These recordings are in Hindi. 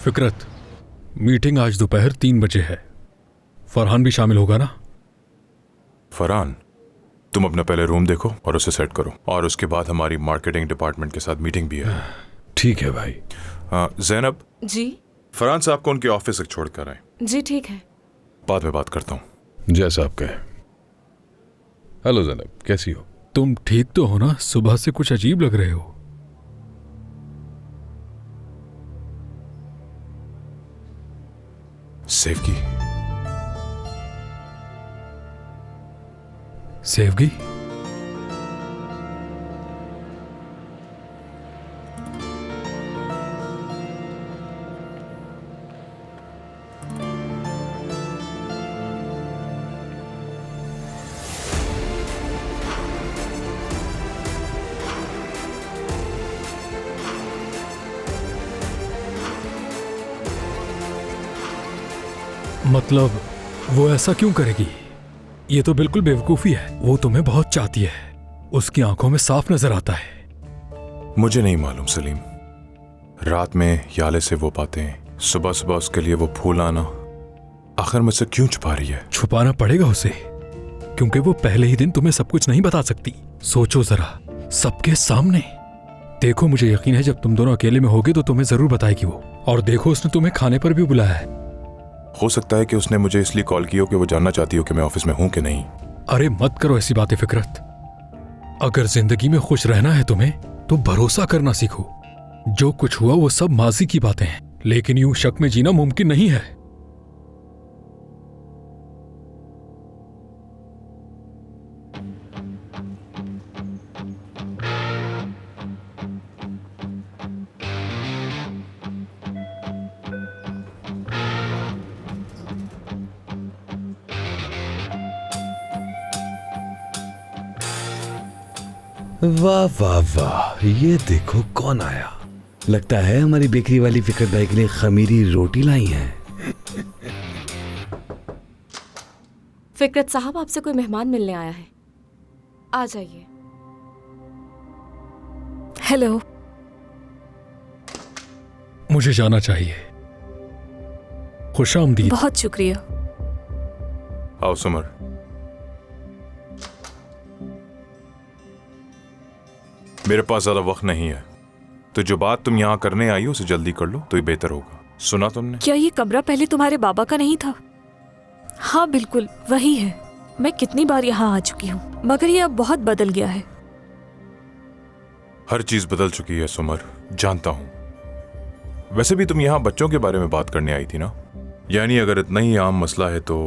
फिकरत, मीटिंग आज दोपहर 3 बजे है। फरहान भी शामिल होगा ना? फरहान, तुम अपना पहले रूम देखो और उसे सेट करो, और उसके बाद हमारी मार्केटिंग डिपार्टमेंट के साथ मीटिंग भी है। ठीक है भाई। ज़ैनब जी। फरहान साहब को उनके ऑफिस तक छोड़ कर आए। जी ठीक है। बाद में बात करता हूँ। जैसा आप कहें। हेलो ज़ैनब, कैसी हो? तुम ठीक तो हो ना? सुबह से कुछ अजीब लग रहे हो। सेवगी। सेवगी? मतलब वो ऐसा क्यों करेगी? ये तो बिल्कुल बेवकूफी है। वो तुम्हें बहुत चाहती है, उसकी आंखों में साफ नजर आता है। मुझे नहीं मालूम सलीम, रात में याले से वो बातें, सुबह सुबह उसके लिए वो फूल आना, आखिर मुझसे क्यों छुपा रही है? छुपाना पड़ेगा उसे, क्योंकि वो पहले ही दिन तुम्हें सब कुछ नहीं बता सकती। सोचो जरा, सबके सामने। देखो, मुझे यकीन है जब तुम दोनों अकेले में होगे तो तुम्हें जरूर बताएगी वो। और देखो, उसने तुम्हें खाने पर भी बुलाया है। हो सकता है कि उसने मुझे इसलिए कॉल की हो कि वो जानना चाहती हो कि मैं ऑफिस में हूं कि नहीं। अरे मत करो ऐसी बातें फिकरत। अगर जिंदगी में खुश रहना है तुम्हें तो भरोसा करना सीखो। जो कुछ हुआ वो सब माजी की बातें हैं, लेकिन यूं शक में जीना मुमकिन नहीं है। वाह वाह वाह, ये देखो कौन आया। लगता है हमारी बेकरी वाली फिकरत भाई के लिए खमीरी रोटी लाई है। फिकरत साहब, आपसे कोई मेहमान मिलने आया है, आ जाइए। हेलो। मुझे जाना चाहिए। खुशामदीद। बहुत शुक्रिया। आओ सुमर। मेरे पास ज्यादा वक्त नहीं है, तो जो बात तुम यहाँ करने आई हो उसे जल्दी कर लो तो ये बेहतर होगा। सुना तुमने? क्या ये कमरा पहले तुम्हारे बाबा का नहीं था? हाँ बिल्कुल वही है। मैं कितनी बार यहाँ आ चुकी हूँ, मगर ये अब बहुत बदल गया है। हर चीज बदल चुकी है सुमर, जानता हूँ। वैसे भी तुम यहाँ बच्चों के बारे में बात करने आई थी ना? यानी अगर इतना ही आम मसला है तो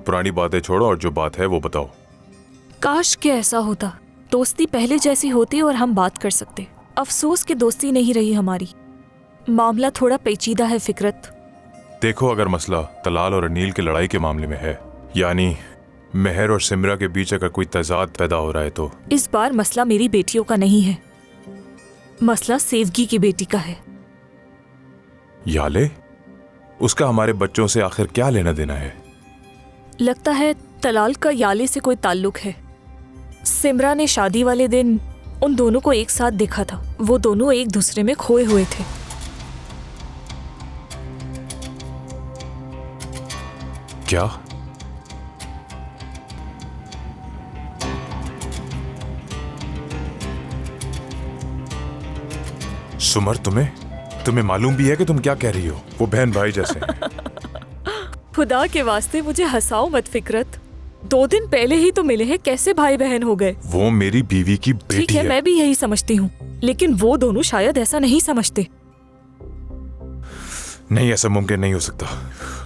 पुरानी बातें छोड़ो और जो बात है वो बताओ। काश के ऐसा होता, दोस्ती पहले जैसी होती और हम बात कर सकते। अफसोस कि दोस्ती नहीं रही हमारी। मामला थोड़ा पेचीदा है फिकरत। देखो, अगर मसला तलाल और अनील की लड़ाई के मामले में है, यानी मेहर और सिमरा के बीच अगर कोई तजाद पैदा हो रहा है तो इस बार मसला मेरी बेटियों का नहीं है, मसला सेवगी की बेटी का है। याले? उसका हमारे बच्चों से आखिर क्या लेना देना है? लगता है तलाल का याले से कोई ताल्लुक है। सिमरा ने शादी वाले दिन उन दोनों को एक साथ देखा था। वो दोनों एक दूसरे में खोए हुए थे। क्या? सुमर, तुम्हें मालूम भी है कि तुम क्या कह रही हो? वो बहन भाई जैसे हैं। खुदा के वास्ते मुझे हंसाओ मत फिकरत। 2 दिन पहले ही तो मिले हैं, कैसे भाई बहन हो गए? वो मेरी बीवी की बेटी ठीक है, मैं भी यही समझती हूँ, लेकिन वो दोनों शायद ऐसा नहीं समझते। नहीं, ऐसा मुमकिन नहीं हो सकता,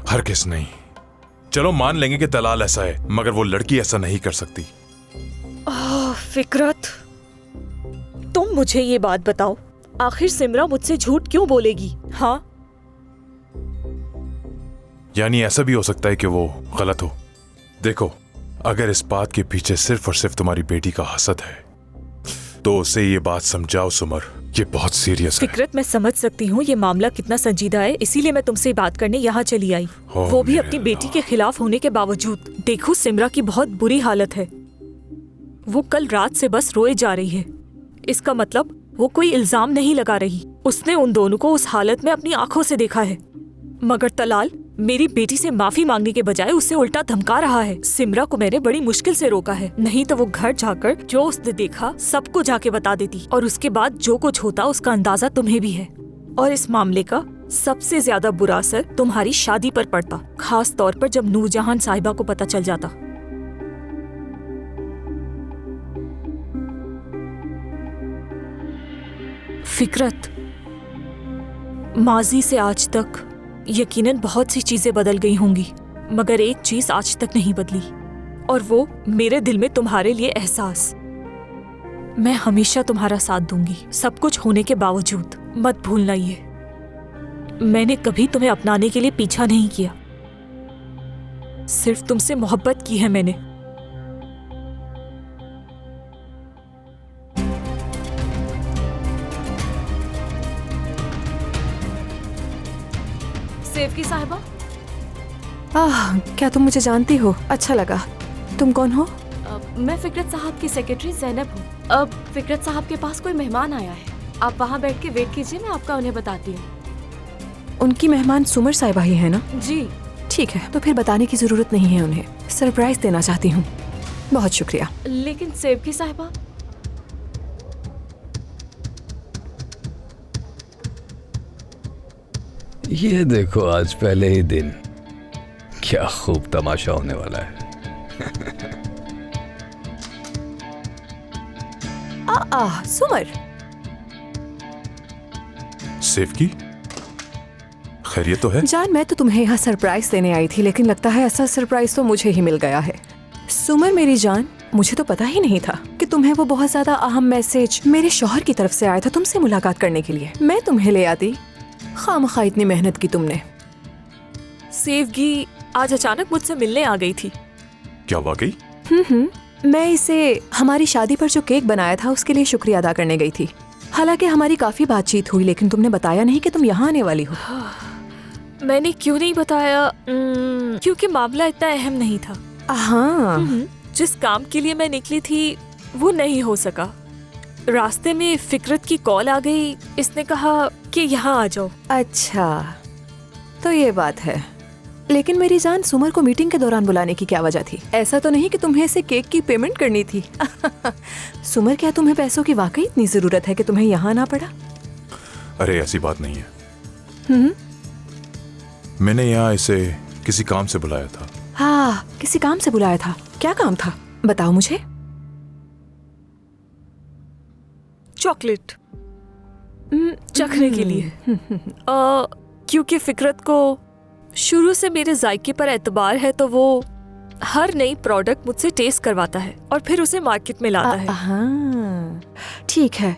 हरगिज़ नहीं। चलो मान लेंगे कि तलाल ऐसा है, मगर वो लड़की ऐसा नहीं कर सकती। फिकरत, तुम मुझे ये बात बताओ, आखिर सिमरा मुझसे झूठ क्यों बोलेगी? हाँ, यानी ऐसा भी हो सकता है कि वो गलत हो। देखो, अगर इस बात के पीछे सिर्फ और सिर्फ तुम्हारी बेटी का हसद है तो उसे ये बात समझाओ सुमर, ये बहुत सीरियस है। फिकरत, मैं समझ सकती हूँ ये मामला कितना संजीदा है, इसीलिए मैं तुमसे बात करने यहाँ चली आई, वो भी अपनी बेटी के खिलाफ होने के बावजूद। देखो, सिमरा की बहुत बुरी हालत है। वो कल रात से बस रोए जा रही है। इसका मतलब वो कोई इल्जाम नहीं लगा रही। उसने उन दोनों को उस हालत में अपनी आंखों से देखा है। मगर तलाल मेरी बेटी से माफी मांगने के बजाय उसे उल्टा धमका रहा है। सिमरा को मैंने बड़ी मुश्किल से रोका है, नहीं तो वो घर जाकर जो उसने देखा सबको जाके बता देती, और उसके बाद जो कुछ होता उसका अंदाजा तुम्हें भी है। और इस मामले का सबसे ज्यादा बुरा असर तुम्हारी शादी पर पड़ता, खास तौर पर जब नूरजहान साहिबा को पता चल जाता। फिकरत, माजी से आज तक यकीनन बहुत सी चीजें बदल गई होंगी, मगर एक चीज आज तक नहीं बदली, और वो मेरे दिल में तुम्हारे लिए एहसास। मैं हमेशा तुम्हारा साथ दूंगी, सब कुछ होने के बावजूद। मत भूलना ये, मैंने कभी तुम्हें अपनाने के लिए पीछा नहीं किया, सिर्फ तुमसे मोहब्बत की है मैंने। सेवकी साहिबा, क्या तुम मुझे जानती हो? अच्छा लगा। तुम कौन हो? मैं फिकरत साहब की सेक्रेटरी जैनब हूँ। अब फिकरत साहब के पास कोई मेहमान आया है, आप वहाँ बैठ के वेट कीजिए, मैं आपका उन्हें बताती हूँ। उनकी मेहमान सुमर साहिबा ही है ना? जी ठीक है, तो फिर बताने की जरूरत नहीं है उन्हें। सरप्राइज देना चाहती हूँ। बहुत शुक्रिया। लेकिन सेवकी साहिबा, ये देखो, आज पहले ही दिन क्या खूब तमाशा होने वाला है। सुमर, सेवकी, खैरियत तो है? जान, मैं तो तुम्हें यहाँ सरप्राइज देने आई थी, लेकिन लगता है असल सरप्राइज तो मुझे ही मिल गया है। सुमर मेरी जान, मुझे तो पता ही नहीं था कि तुम्हें वो बहुत ज्यादा अहम मैसेज मेरे शौहर की तरफ से आया था तुमसे मुलाकात करने के लिए। मैं तुम्हें ले आती, खामखा इतनी मेहनत की तुमने। सेवगी आज अचानक मुझसे मिलने आ गई थी। क्या वाकई? मैं इसे हमारी शादी पर जो केक बनाया था उसके लिए शुक्रिया अदा करने गई थी। हालांकि हमारी काफी बातचीत हुई, लेकिन तुमने बताया नहीं कि तुम यहाँ आने वाली हो। मैंने क्यों नहीं बताया? क्योंकि मामला इतना अहम नहीं था। हाँ, जिस काम के लिए मैं निकली थी वो नहीं हो सका। रास्ते में फिकरत की कॉल आ गई, इसने कहा कि यहाँ आ जाओ। अच्छा, तो ये बात है। लेकिन मेरी जान, सुमर को मीटिंग के दौरान बुलाने की क्या वजह थी? ऐसा तो नहीं कि तुम्हें इसे केक की पेमेंट करनी थी? सुमर, क्या तुम्हें पैसों की वाकई इतनी जरूरत है कि तुम्हें यहाँ आना पड़ा? अरे ऐसी बात नहीं है। मैंने यहाँ इसे किसी काम से बुलाया था। हाँ, किसी काम से बुलाया था। क्या काम था, बताओ मुझे। चॉकलेट चखने के लिए। क्योंकि फिकरत को शुरू से मेरे जायके पर एतबार है, तो वो हर नई प्रोडक्ट मुझसे टेस्ट करवाता है और फिर उसे मार्केट में लाता है। हाँ, ठीक है।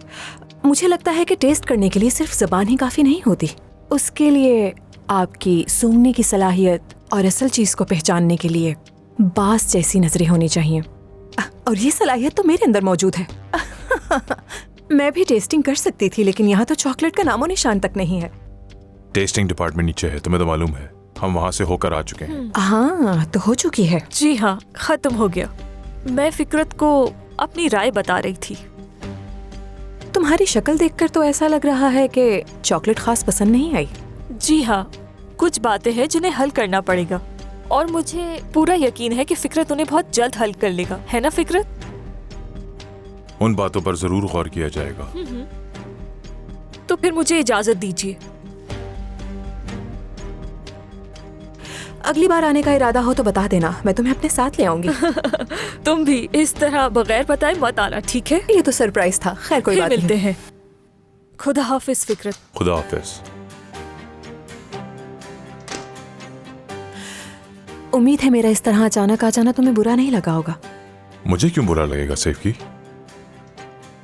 मुझे लगता है कि टेस्ट करने के लिए सिर्फ जुबान ही काफी नहीं होती। उसके लिए आपकी सूंघने की सलाहियत और असल चीज को पहचानने के लिए बास जैसी नजरें होनी चाहिए, और ये सलाहियत तो मेरे अंदर मौजूद है। मैं भी टेस्टिंग कर सकती थी, लेकिन यहाँ तो चॉकलेट का नामो निशान तक नहीं है। टेस्टिंग डिपार्टमेंट नीचे है, तुम्हें तो मालूम है। हम वहाँ से होकर आ चुके हैं। हाँ, तो हो चुकी है। जी हाँ, खत्म हो गया। मैं फिकरत को अपनी राय बता रही थी। तुम्हारी शक्ल देखकर तो ऐसा लग रहा है कि चॉकलेट खास पसंद नहीं आई। जी हाँ, कुछ बातें हैं जिन्हें हल करना पड़ेगा, और मुझे पूरा यकीन है कि फिकरत उन्हें बहुत जल्द हल कर लेगा, है ना फिकरत? उन बातों पर जरूर गौर किया जाएगा। तो फिर मुझे इजाजत दीजिए। अगली बार आने का इरादा हो तो बता देना, मैं तुम्हें अपने साथ ले आऊंगी। तुम भी इस तरह बगैर बताए मत आना, ठीक है? ये तो सरप्राइज था। खैर, कोई फिर बात मिलते नहीं। हैं। खुदा हाफिज फिकरत। खुदा हाफिज। उम्मीद है मेरा इस तरह अचानक आ जाना तुम्हें बुरा नहीं लगा होगा। मुझे क्यों बुरा लगेगा सेवकी?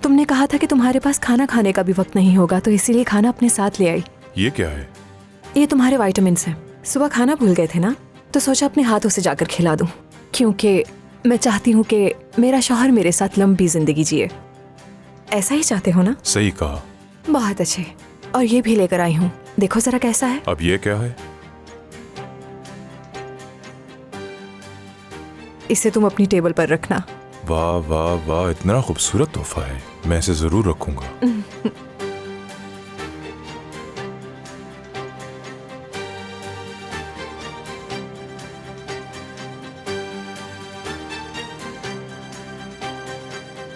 तुमने कहा था कि तुम्हारे पास खाना खाने का भी वक्त नहीं होगा, तो इसीलिए खाना अपने साथ ले आई। ये क्या है? ये तुम्हारे विटामिन्स हैं। सुबह खाना भूल गए थे ना, तो सोचा अपने हाथों से जाकर खिला दूं, क्योंकि मैं चाहती हूँ कि मेरा शौहर मेरे साथ लंबी जिंदगी जिए। ऐसा ही चाहते हो ना? सही कहा। बहुत अच्छे। और ये भी लेकर आई हूँ, देखो जरा कैसा है। अब ये क्या है? इसे तुम अपनी टेबल पर रखना। वाह वाह वाह, इतना खूबसूरत तोहफा है, मैं इसे जरूर रखूंगा।